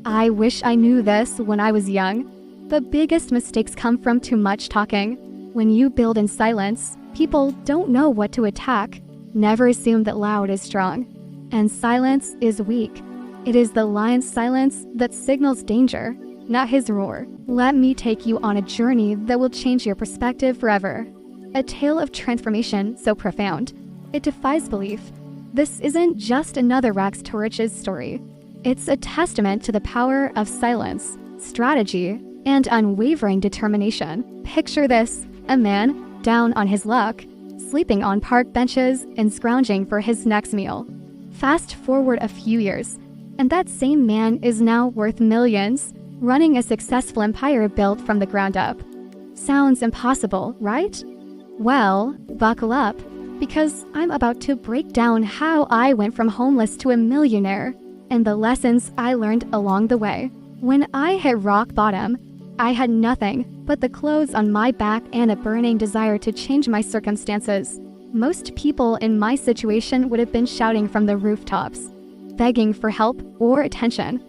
I wish I knew this when I was young. The biggest mistakes come from too much talking. When you build in silence, people don't know what to attack. Never assume that loud is strong, and silence is weak. It is the lion's silence that signals danger, not his roar. Let me take you on a journey that will change your perspective forever. A tale of transformation so profound, it defies belief. This isn't just another rags to riches story. It's a testament to the power of silence, strategy, and unwavering determination. Picture this, a man down on his luck, sleeping on park benches and scrounging for his next meal. Fast forward a few years, and that same man is now worth millions, running a successful empire built from the ground up. Sounds impossible, right? Well, buckle up, because I'm about to break down how I went from homeless to a millionaire and the lessons I learned along the way. When I hit rock bottom, I had nothing but the clothes on my back and a burning desire to change my circumstances. Most people in my situation would have been shouting from the rooftops, begging for help or attention.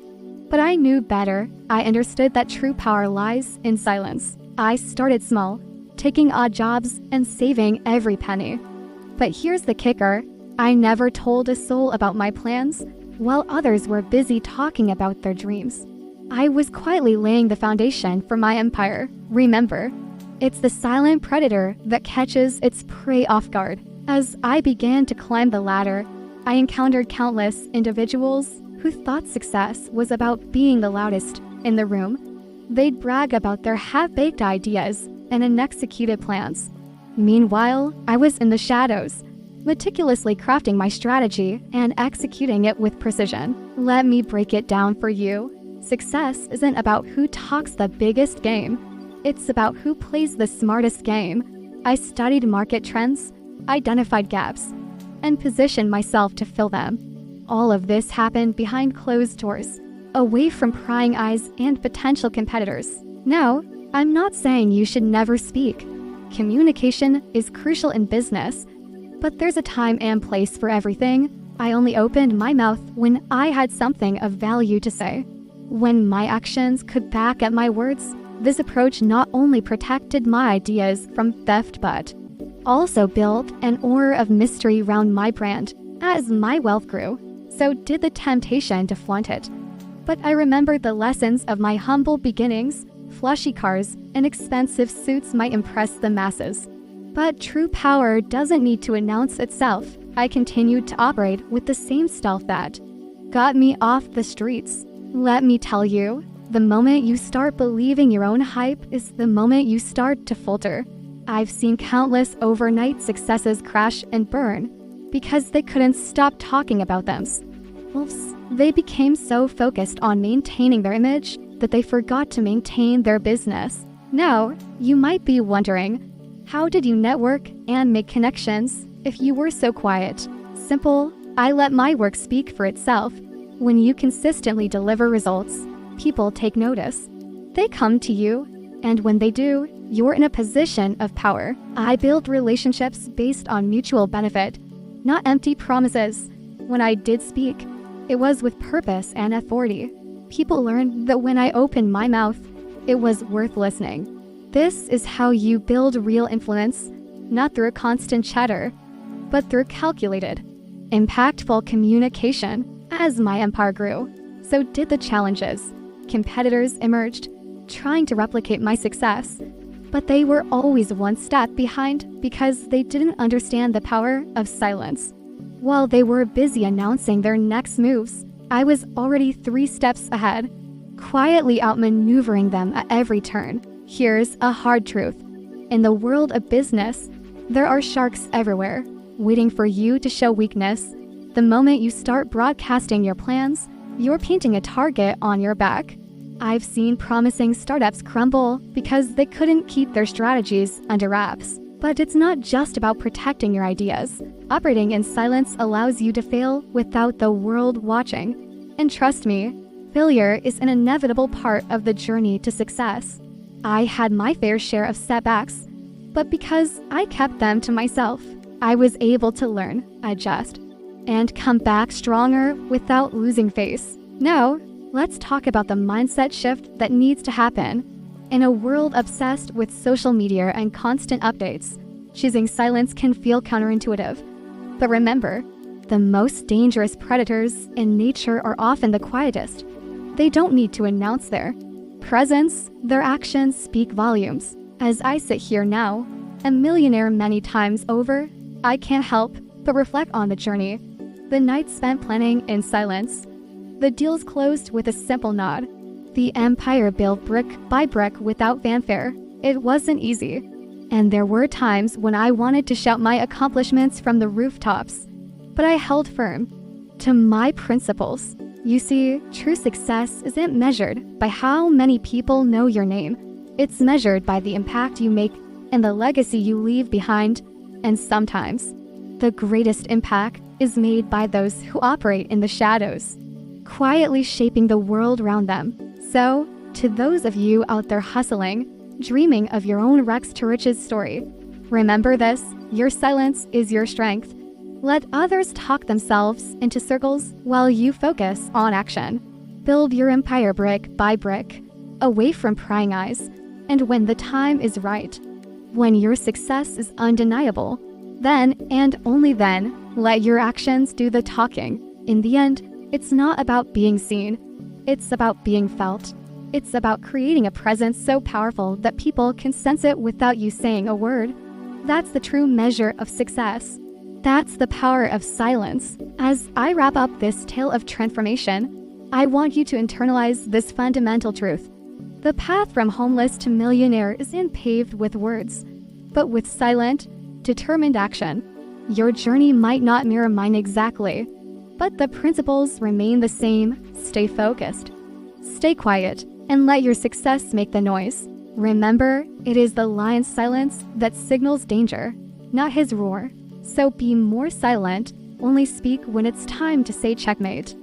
But I knew better. I understood that true power lies in silence. I started small, taking odd jobs and saving every penny. But here's the kicker. I never told a soul about my plans, while others were busy talking about their dreams. I was quietly laying the foundation for my empire. Remember, it's the silent predator that catches its prey off guard. As I began to climb the ladder, I encountered countless individuals who thought success was about being the loudest in the room. They'd brag about their half-baked ideas and unexecuted plans. Meanwhile, I was in the shadows, meticulously crafting my strategy and executing it with precision. Let me break it down for you. Success isn't about who talks the biggest game. It's about who plays the smartest game. I studied market trends, identified gaps, and positioned myself to fill them. All of this happened behind closed doors, away from prying eyes and potential competitors. Now, I'm not saying you should never speak. Communication is crucial in business, but there's a time and place for everything. I only opened my mouth when I had something of value to say. When my actions could back up my words, this approach not only protected my ideas from theft but also built an aura of mystery around my brand. As my wealth grew, so did the temptation to flaunt it. But I remembered the lessons of my humble beginnings. Flashy cars and expensive suits might impress the masses, but true power doesn't need to announce itself. I continued to operate with the same stealth that got me off the streets. Let me tell you, the moment you start believing your own hype is the moment you start to falter. I've seen countless overnight successes crash and burn because they couldn't stop talking about themselves. They became so focused on maintaining their image that they forgot to maintain their business. Now, you might be wondering, how did you network and make connections if you were so quiet? Simple, I let my work speak for itself. When you consistently deliver results, people take notice. They come to you, and when they do, you're in a position of power. I build relationships based on mutual benefit, not empty promises. When I did speak, it was with purpose and authority. People learned that when I opened my mouth, it was worth listening. This is how you build real influence, not through constant chatter, but through calculated, impactful communication. As my empire grew, so did the challenges. Competitors emerged, trying to replicate my success, but they were always one step behind because they didn't understand the power of silence. While they were busy announcing their next moves, I was already 3 steps ahead, quietly outmaneuvering them at every turn. Here's a hard truth. In the world of business, there are sharks everywhere, waiting for you to show weakness. The moment you start broadcasting your plans, you're painting a target on your back. I've seen promising startups crumble because they couldn't keep their strategies under wraps. But it's not just about protecting your ideas. Operating in silence allows you to fail without the world watching. And trust me, failure is an inevitable part of the journey to success. I had my fair share of setbacks, but because I kept them to myself, I was able to learn, adjust, and come back stronger without losing face. Now, Let's talk about the mindset shift that needs to happen. In a world obsessed with social media and constant updates, choosing silence can feel counterintuitive. But remember, the most dangerous predators in nature are often the quietest. They don't need to announce their presence, their actions speak volumes. As I sit here now, a millionaire many times over, I can't help but reflect on the journey. The nights spent planning in silence. The deals closed with a simple nod. The empire built brick by brick without fanfare. It wasn't easy. And there were times when I wanted to shout my accomplishments from the rooftops. But I held firm to my principles. You see, true success isn't measured by how many people know your name. It's measured by the impact you make and the legacy you leave behind. And sometimes, the greatest impact is made by those who operate in the shadows, quietly shaping the world around them. So, to those of you out there hustling, dreaming of your own Rex to Riches story, remember this: your silence is your strength. Let others talk themselves into circles while you focus on action. Build your empire brick by brick, away from prying eyes. And when the time is right, when your success is undeniable, then and only then, let your actions do the talking. In the end, it's not about being seen. It's about being felt. It's about creating a presence so powerful that people can sense it without you saying a word. That's the true measure of success. That's the power of silence. As I wrap up this tale of transformation, I want you to internalize this fundamental truth. The path from homeless to millionaire isn't paved with words, but with silent, determined action. Your journey might not mirror mine exactly, but the principles remain the same. Stay focused, stay quiet, and let your success make the noise. Remember, it is the lion's silence that signals danger, not his roar. So be more silent, only speak when it's time to say checkmate.